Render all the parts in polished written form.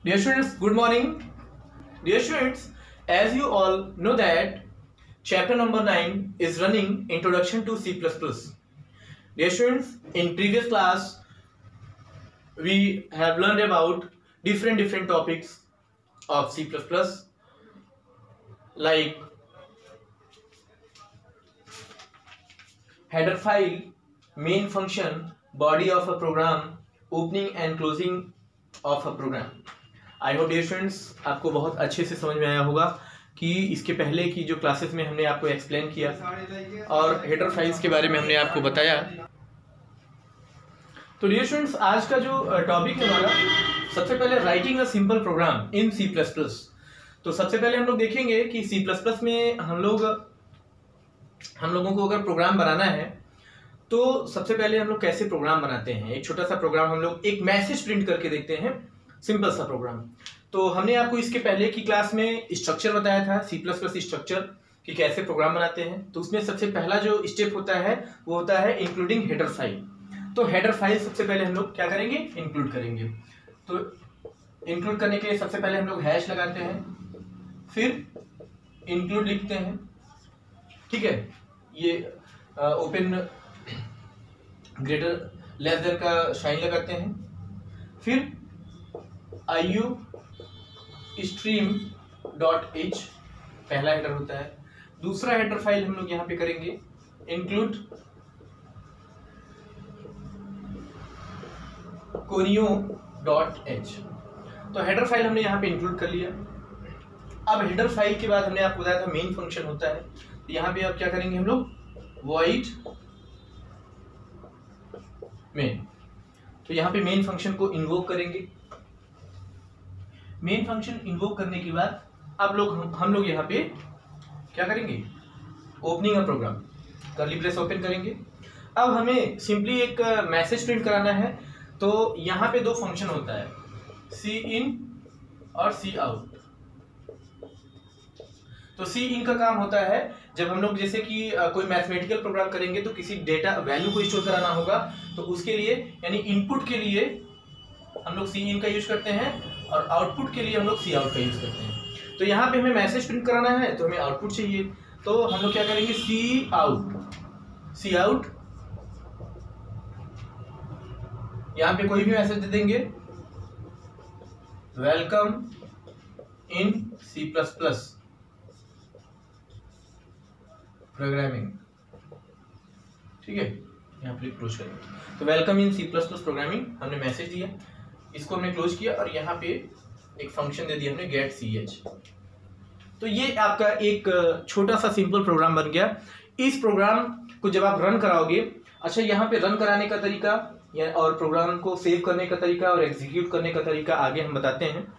Dear students, good morning. Dear students, as you all know that chapter number 9 is running Introduction to C++. Dear students, in previous class we have learned about different topics of C++ like header file, main function, body of a program, opening and closing of a program. I hope dear students आपको बहुत अच्छे से समझ में आया होगा कि इसके पहले की जो क्लासेस में हमने आपको एक्सप्लेन किया और हेडर फाइल्स के बारे में हमने आपको बताया। तो डियर स्टूडेंट्स आज का जो टॉपिक है हमारा, सबसे पहले writing a simple program in C++। तो सबसे पहले हम लोग देखेंगे कि C++ में हम लोगों को अगर प्रोग्राम बनाना है तो सबसे पहले हम लोग कैसे प्रोग्राम बनाते हैं। एक छोटा सा प्रोग्राम हम लोग एक मैसेज प्रिंट करके देखते हैं, सिंपल सा प्रोग्राम। तो हमने आपको इसके पहले की क्लास में स्ट्रक्चर बताया था, C++ स्ट्रक्चर कि कैसे प्रोग्राम बनाते हैं। तो उसमें सबसे पहला जो स्टेप होता है वो होता है इंक्लूडिंग हेडर फाइल। तो हेडर फाइल सबसे पहले हम लोग क्या करेंगे, इंक्लूड करेंगे। तो इंक्लूड करने के लिए सबसे पहले हम लोग हैश लगाते हैं, फिर इंक्लूड लिखते हैं, ठीक है। ये ओपन ग्रेटर लेस देन का साइन लगाते हैं, फिर IU stream.h पहला हेडर होता है। दूसरा हेडर फाइल हम लोग यहाँ पे करेंगे इंक्लूड conio.h। तो हेडर फाइल हमने यहाँ पे इंक्लूड कर लिया। अब हेडर फाइल के बाद हमने आपको बताया था मेन फंक्शन होता है, तो यहाँ पे अब क्या करेंगे हम लोग, void main। तो यहाँ पे मेन फंक्शन को इन्वोक करेंगे। मेन फंक्शन इन्वोक करने के बाद अब हम लोग यहाँ पे क्या करेंगे, opening a program, curly brace open करेंगे। अब हमें सिंपली एक मैसेज प्रिंट कराना है। तो यहाँ पे दो फंक्शन होता है, सी इन और सी आउट। तो सी इन का काम होता है जब हम लोग जैसे कि कोई मैथमेटिकल प्रोग्राम करेंगे तो किसी डेटा वैल्यू को स्टोर कराना होगा, तो उसके लिए यानी इनपुट के लिए हम लोग सी इन का यूज करते हैं और आउटपुट के लिए हम लोग सी आउट का यूज करते हैं। तो यहाँ पे हमें मैसेज प्रिंट कराना है तो हमें आउटपुट चाहिए, तो हम लोग क्या करेंगे, सी आउट यहाँ पे कोई भी मैसेज दे देंगे, वेलकम इन C++ प्रोग्रामिंग, ठीक है। यहाँ पे क्लोज करेंगे। तो वेलकम इन C++ प्रोग्रामिंग हमने मैसेज दिया, इसको हमने क्लोज किया और यहाँ पे एक फंक्शन दे दिया हमने गेट ch। तो ये आपका एक छोटा सा सिंपल प्रोग्राम बन गया। इस प्रोग्राम को जब आप रन कराओगे, अच्छा यहाँ पे रन कराने का तरीका और प्रोग्राम को सेव करने का तरीका और एग्जीक्यूट करने का तरीका आगे हम बताते हैं।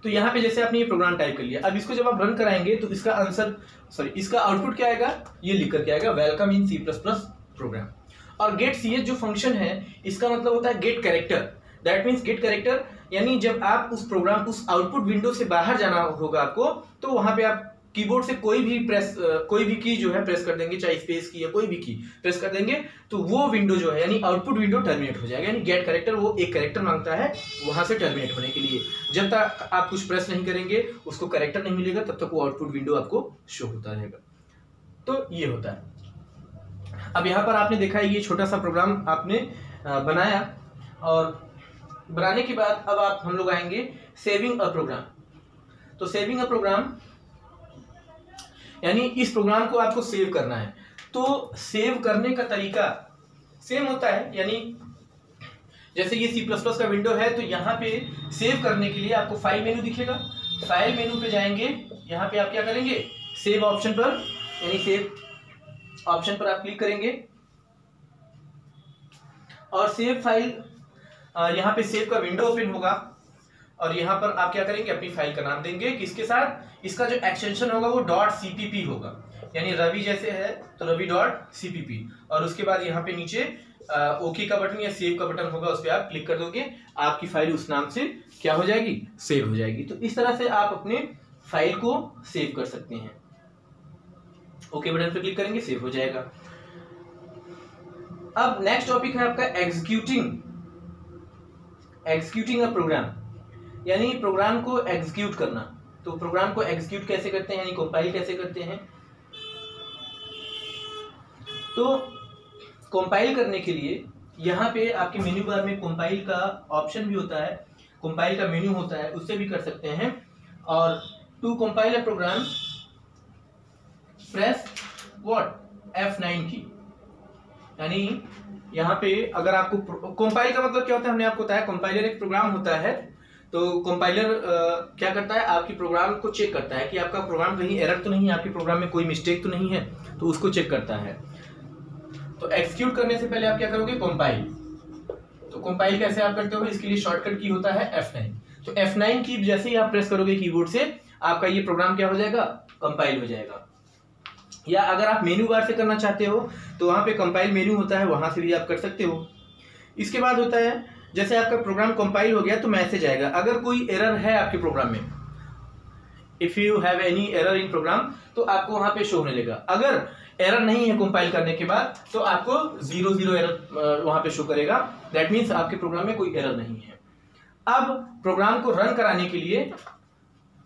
तो यहाँ पे जैसे आपने ये प्रोग्राम टाइप कर लिया, अब इसको जब आप रन कराएंगे तो इसका आउटपुट क्या आएगा, ये लिख करके आएगा वेलकम इन C++ प्रोग्राम। और गेट ch जो फंक्शन है इसका मतलब होता है get character. That means get character यानी जब आप उस आउटपुट विंडो से बाहर जाना होगा आपको, तो वहां पे आप कीबोर्ड से कोई भी की जो है प्रेस कर देंगे, चाहे स्पेस की या कोई भी की प्रेस कर देंगे, तो वो विंडो जो है यानी आउटपुट विंडो टर्मिनेट हो जाएगा। यानी गेट कैरेक्टर वो एक कैरेक्टर मांगता है वहां से टर्मिनेट होने के लिए। जब तक आप कुछ प्रेस नहीं करेंगे, उसको कैरेक्टर नहीं मिलेगा, तब तक वो आउटपुट विंडो आपको शो होता रहेगा। तो ये होता है। अब यहाँ पर आपने देखा है ये छोटा सा प्रोग्राम आपने बनाया, और बनाने के बाद अब हम लोग आएंगे सेविंग अ प्रोग्राम। तो सेविंग अ प्रोग्राम यानी इस प्रोग्राम को आपको सेव करना है। तो सेव करने का तरीका सेम होता है, यानी जैसे ये C++ का विंडो है, तो यहाँ पे सेव करने के लिए आपको फाइल मेनू दिखेगा। फाइल मेनू पे जाएंगे, यहाँ पे आप क्या करेंगे, सेव ऑप्शन पर यानी सेव ऑप्शन पर आप क्लिक करेंगे और सेव फाइल, यहाँ पे सेव का विंडो ओपन होगा और यहाँ पर आप क्या करेंगे, अपनी फाइल का नाम देंगे, किसके साथ, इसका जो एक्सटेंशन होगा वो .cpp होगा, यानी रवि जैसे है तो रवि.cpp। और उसके बाद यहाँ पे नीचे ओके का बटन या सेव का बटन होगा, उस पर आप क्लिक कर दोगे, आपकी फाइल उस नाम से क्या हो जाएगी, सेव हो जाएगी। तो इस तरह से आप अपने फाइल को सेव कर सकते हैं। ओके बटन पर क्लिक करेंगे, सेव हो जाएगा। अब नेक्स्ट टॉपिक है आपका एग्जीक्यूटिंग अ प्रोग्राम। यानी प्रोग्राम को एग्जीक्यूट करना। तो प्रोग्राम को एग्जीक्यूट कैसे करते हैं, यानी कंपाइल कैसे करते हैं। तो कंपाइल करने के लिए यहाँ पे आपके मेन्यू बार में कंपाइल का ऑप्शन भी होता है, कंपाइल का मेन्यू होता है, उससे भी कर सकते हैं। और to compile a program press what F9 key, यानी यहाँ पे अगर आपको कंपाइल का मतलब क्या होता है, हमने आपको बताया कंपाइलर एक प्रोग्राम होता है। तो कंपाइलर क्या करता है, आपकी प्रोग्राम को चेक करता है कि आपका प्रोग्राम कहीं एरर तो नहीं है, आपके प्रोग्राम में कोई मिस्टेक तो नहीं है, तो उसको चेक करता है। तो एग्जीक्यूट करने से पहले आप क्या करोगे, कंपाइल। तो कंपाइल कैसे आप करते हो, इसके लिए शॉर्टकट की होता है F9। तो F9 की जैसे ही आप प्रेस करोगे कीबोर्ड से, आपका ये प्रोग्राम क्या हो जाएगा, कंपाइल हो जाएगा। या अगर आप मेन्यू बार से करना चाहते हो तो वहां पे कंपाइल मेन्यू होता है, वहां से भी आप कर सकते हो। इसके बाद होता है जैसे आपका प्रोग्राम कंपाइल हो गया तो मैसेज आएगा, अगर कोई एरर है आपके प्रोग्राम में, if you have any error in program, तो आपको वहां पे शो होने लगेगा। अगर एरर नहीं है कंपाइल करने के बाद तो आपको 0 एरर वहां पे शो करेगा, दैट मीन्स आपके प्रोग्राम में कोई एरर नहीं है। अब प्रोग्राम को रन कराने के लिए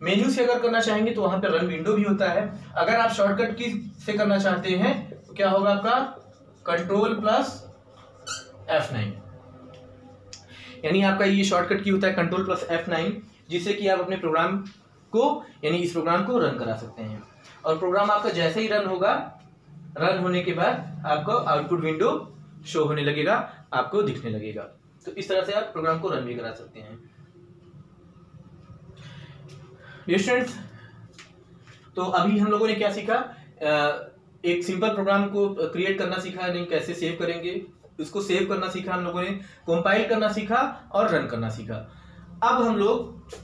मेन्यू से अगर करना चाहेंगे तो वहां पे रन विंडो भी होता है। अगर आप शॉर्टकट की से करना चाहते हैं तो क्या होगा, आपका कंट्रोल प्लस F9, यानी आपका ये शॉर्टकट की होता है कंट्रोल प्लस F9, जिससे कि आप अपने प्रोग्राम को, यानी इस प्रोग्राम को रन करा सकते हैं। और प्रोग्राम आपका जैसे ही रन होगा, रन होने के बाद आपको आउटपुट विंडो शो होने लगेगा, आपको दिखने लगेगा। तो इस तरह से आप प्रोग्राम को रन भी करा सकते हैं। स्टूडेंट्स, तो अभी हम लोगों ने क्या सीखा, एक सिंपल प्रोग्राम को क्रिएट करना सीखा, नहीं कैसे सेव करेंगे, उसको सेव करना सीखा हम लोगों ने, कंपाइल करना सीखा और रन करना सीखा। अब हम लोग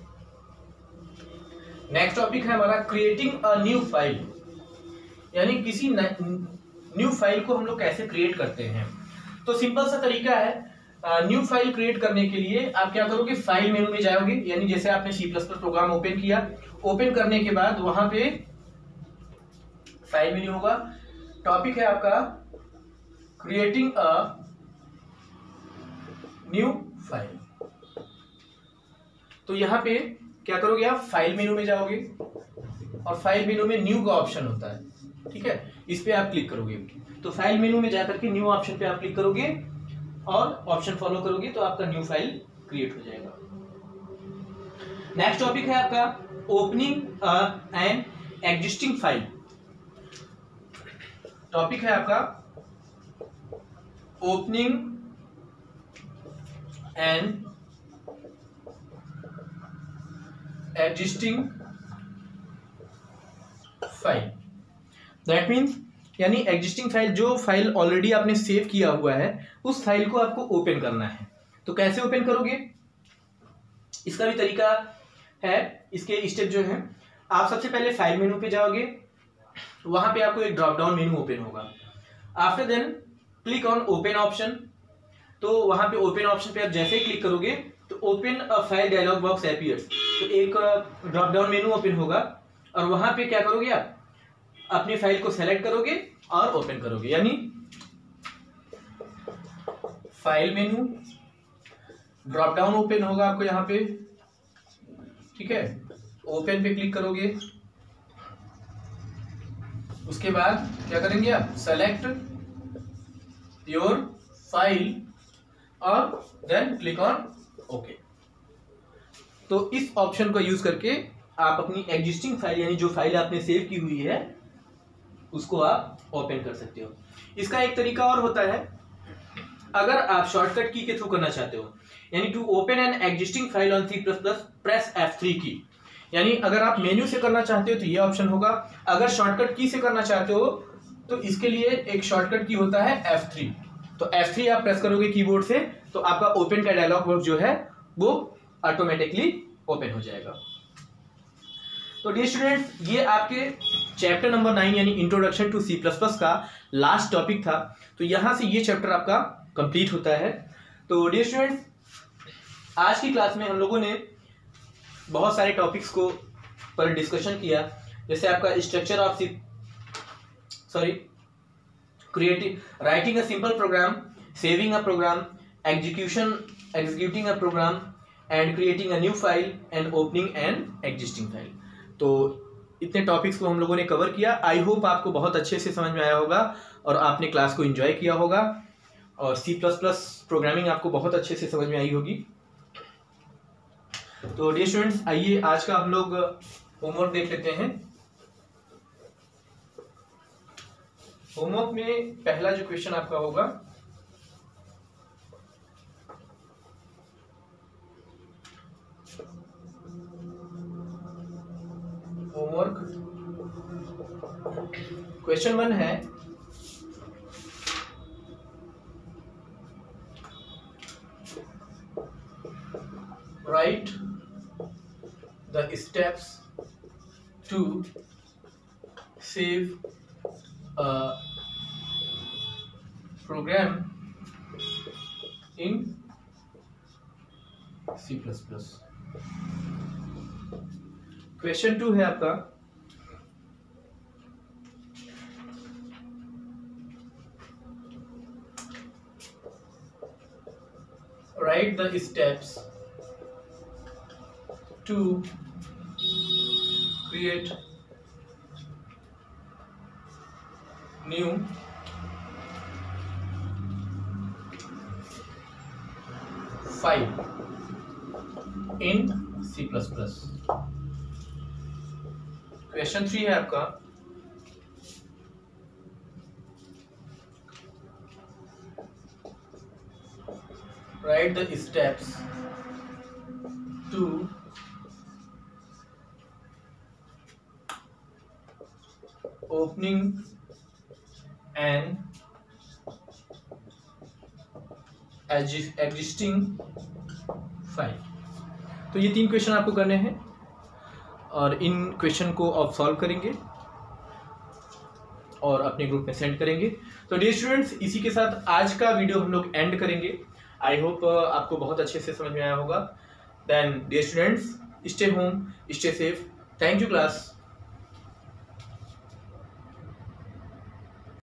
नेक्स्ट टॉपिक है हमारा क्रिएटिंग अ न्यू फाइल, यानी किसी न्यू फाइल को हम लोग कैसे क्रिएट करते हैं। तो सिंपल सा तरीका है, न्यू फाइल क्रिएट करने के लिए आप क्या करोगे, फाइल मेनू में जाओगे, यानी जैसे आपने C++ प्रोग्राम ओपन किया, ओपन करने के बाद वहां पे फाइल मेन्यू होगा, टॉपिक है आपका क्रिएटिंग अ न्यू फाइल। तो यहां पे क्या करोगे, आप फाइल मेनू में जाओगे और फाइल मेनू में न्यू का ऑप्शन होता है, ठीक है, इस पे आप क्लिक करोगे। तो फाइल मेनू में जाकर के न्यू ऑप्शन पे आप क्लिक करोगे और ऑप्शन फॉलो करोगे तो आपका न्यू फाइल क्रिएट हो जाएगा। नेक्स्ट टॉपिक है आपका opening an existing file. Topic है आपका opening an existing file. That means, यानी एग्जिस्टिंग फाइल, जो फाइल ऑलरेडी आपने सेव किया हुआ है, उस फाइल को आपको ओपन करना है। तो कैसे ओपन करोगे, इसका भी तरीका है। इसके स्टेप जो है, आप सबसे पहले फाइल मेनू पे जाओगे, वहां पे आपको एक ड्रॉप डाउन मेनू ओपन होगा। After then click on open option. तो वहां पे ओपन ऑप्शन पे आप जैसे ही क्लिक करोगे तो open a file dialog box appears. तो एक ड्रॉप डाउन मेनू ओपन होगा और वहां पे क्या करोगे, आप अपनी फाइल को सेलेक्ट करोगे और ओपन करोगे, यानी file menu, drop down open होगा आपको यहाँ पे, ठीक है, ओपन पे क्लिक करोगे। उसके बाद क्या करेंगे, आप सेलेक्ट योर फाइल और देन क्लिक ऑन ओके। तो इस ऑप्शन का यूज करके आप अपनी एग्जिस्टिंग फाइल, यानी जो फाइल आपने सेव की हुई है, उसको आप ओपन कर सकते हो। इसका एक तरीका और होता है, अगर आप शॉर्टकट की के थ्रू करना चाहते हो, यानी to open an existing file on C++ press F3 key, यानी अगर आप मेन्यू से करना चाहते हो तो ये ऑप्शन होगा। अगर शॉर्टकट की से करना चाहते हो तो इसके लिए एक शॉर्टकट की होता है F3। तो F3 आप प्रेस करोगे कीबोर्ड से तो आपका ओपन का डायलॉग बॉक्स जो है वो ऑटोमेटिकली ओपन हो जाएगा। तो डियर स्टूडेंट्स, ये आपके चैप्टर नंबर 9 यानी इंट्रोडक्शन टू C++ का लास्ट टॉपिक था। तो यहां से ये चैप्टर आपका कंप्लीट होता है। तो डियर स्टूडेंट्स, आज की क्लास में हम लोगों ने बहुत सारे टॉपिक्स को पर डिस्कशन किया, जैसे आपका structure of writing a simple program, saving a program, executing a program, and creating a new file and opening an existing file. तो इतने टॉपिक्स को हम लोगों ने कवर किया। आई होप आपको बहुत अच्छे से समझ में आया होगा और आपने क्लास को एंजॉय किया होगा और C++ प्रोग्रामिंग आपको बहुत अच्छे से समझ में आई होगी। तो डियर स्टूडेंट्स, आइए आज का हम लोग होमवर्क देख लेते हैं। होमवर्क में पहला जो क्वेश्चन आपका होगा, होमवर्क क्वेश्चन 1 है, write the steps to save a program in C++। Question 2 है आपका, write the steps to create new file in C++। Question 3 है आपका, write the steps to opening an existing file। तो ये 3 question आपको करने हैं और इन क्वेश्चन को आप सॉल्व करेंगे और अपने ग्रुप में सेंड करेंगे। तो डियर स्टूडेंट्स, इसी के साथ आज का वीडियो हम लोग एंड करेंगे। आई होप आपको बहुत अच्छे से समझ में आया होगा। Then dear students, stay home, stay safe. Thank you class.